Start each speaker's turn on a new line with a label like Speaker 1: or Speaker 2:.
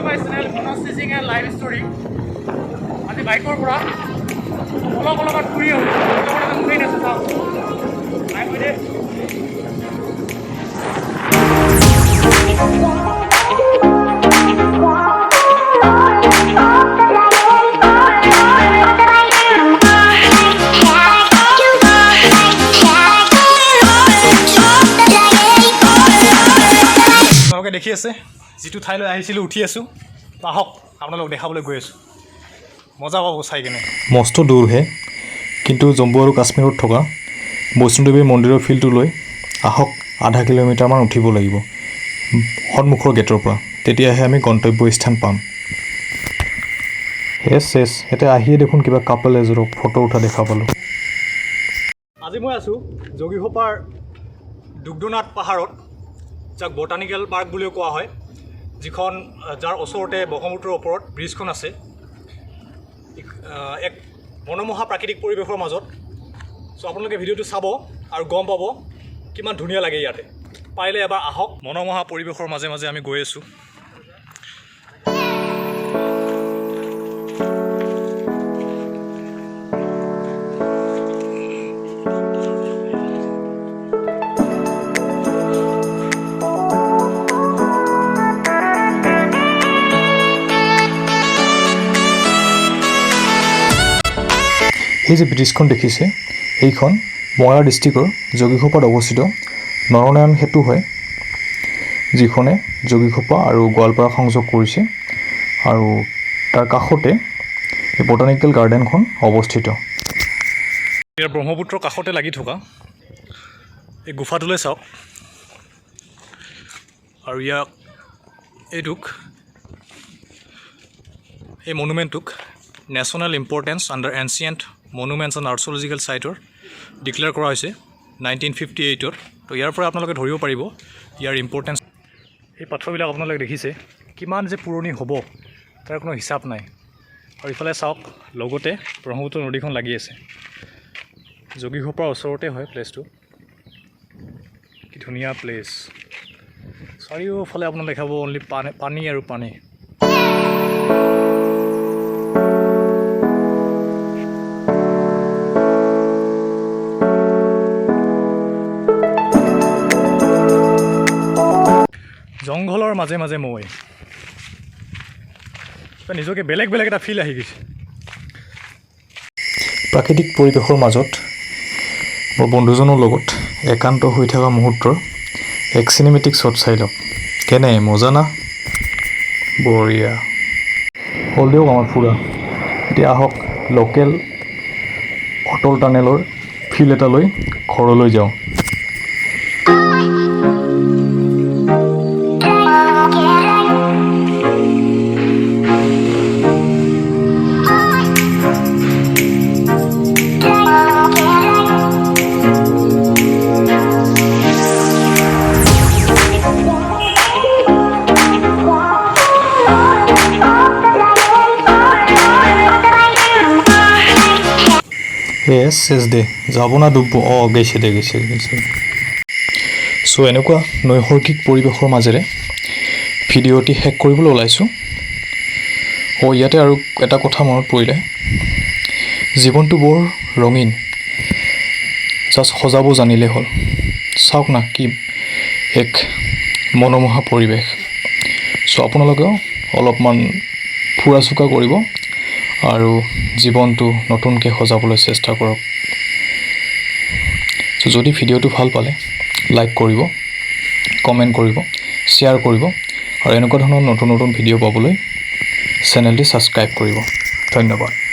Speaker 1: to my channel Monos Teaching and Live Story. আজি বাইকৰ পৰা অলপ অলপ ঘূৰি আহিলোঁ ঘূৰি নাছোঁ চাওক নাই মই দে আপোনালোকে দেখি আছে যিটো ঠাইলৈ আহিছিলোঁ উঠি আছোঁ আহক আপোনালোক দেখাবলৈ গৈ আছোঁ মজা পাব চাই কিনে
Speaker 2: মস্ত দূৰহে কিন্তু জম্মু আৰু কাশ্মীৰত থকা বৈষ্ণোদেৱী মন্দিৰৰ ফিল্ডটোলৈ আহক আধা কিলোমিটাৰমান উঠিব লাগিব সন্মুখৰ গেটৰ পৰা তেতিয়াহে আমি গন্তব্য স্থান পাম এছ এতিয়া আহিয়ে দেখোন কিবা কাপল এজৰক ফটো উঠা দেখা পালোঁ
Speaker 1: আজি মই আছোঁ যোগীঘোপাৰ দুগ্ধনাথ পাহাৰত যাক বটানিকেল পাৰ্ক বুলিও কোৱা হয় যিখন যাৰ ওচৰতে ব্ৰহ্মপুত্ৰৰ ওপৰত ব্ৰিজখন আছে এক মনোমোহা প্ৰাকৃতিক পৰিৱেশৰ মাজত চ' আপোনালোকে ভিডিঅ'টো চাব আৰু গম পাব কিমান ধুনীয়া লাগে ইয়াতে পাৰিলে এবাৰ আহক মনোমোহা পৰিৱেশৰ মাজে মাজে আমি গৈ আছোঁ
Speaker 2: এই যে ব্ৰিজখন দেখিছে এইখন মৰা ডিষ্ট্ৰিক্টৰ যোগীঘোপাত অৱস্থিত নৰনাৰায়ণ সেতু হয় যিখনে যোগীঘোপা আৰু গোৱালপাৰা সংযোগ কৰিছে আৰু তাৰ কাষতে এই বটানিকেল গাৰ্ডেনখন অৱস্থিত
Speaker 1: ইয়াৰ ব্ৰহ্মপুত্ৰৰ কাষতে লাগি থকা এই গুফাটোলৈ চাওক আৰু ইয়াক এইটোক এই মনুমেণ্টটোক national importance under ancient monuments and archaeological ছাইটৰ ডিক্লেয়াৰ কৰা হৈছে 1958ত তো ইয়াৰ পৰা আপোনালোকে ধৰিব পাৰিব ইয়াৰ ইম্পৰ্টেঞ্চ এই পাথৰবিলাক আপোনালোকে দেখিছে কিমান যে পুৰণি হ'ব তাৰ কোনো হিচাপ নাই আৰু ইফালে চাওক লগতে ব্ৰহ্মপুত্ৰ নদীখন লাগি আছে যোগীঘোপাৰ ওচৰতে হয় প্লেচটো কি ধুনীয়া প্লেচ চাৰিওফালে আপোনালোকে দেখাব অনলি পানী আৰু পানী জংঘলৰ মাজে মাজে মই নিজকে বেলেগ বেলেগ এটা ফিল আহি গৈছে
Speaker 2: প্ৰাকৃতিক পৰিৱেশৰ মাজত মোৰ বন্ধুজনৰ লগত একান্ত হৈ থকা মুহূৰ্তৰ এক চিনেমেটিক শ্বট চাই লওক কেনে মজা না বঢ়িয়া হ'ল দিয়ক আমাৰ ফুৰা এতিয়া আহক লোকেল অটল টানেলৰ ফিল এটা লৈ ঘৰলৈ যাওঁ এছ দে যাব না ডুব গৈছে চ' এনেকুৱা নৈসৰ্গিক পৰিৱেশৰ মাজেৰে ভিডিঅ'টি শেষ কৰিবলৈ ওলাইছোঁ ইয়াতে আৰু এটা কথা মনত পৰিলে জীৱনটো বৰ ৰঙীন জাষ্ট সজাব জানিলে হ'ল চাওক না কি এক মনোমোহা পৰিৱেশ চ' আপোনালোকেও অলপমান ফুৰা চুকা কৰিব আৰু জীৱনটো নতুনকৈ সজাবলৈ চেষ্টা কৰক চ' যদি ভিডিঅ'টো ভাল পালে লাইক কৰিব কমেণ্ট কৰিব শ্বেয়াৰ কৰিব আৰু এনেকুৱা ধৰণৰ নতুন নতুন ভিডিঅ' পাবলৈ চেনেলটি ছাবস্ক্ৰাইব কৰিব ধন্যবাদ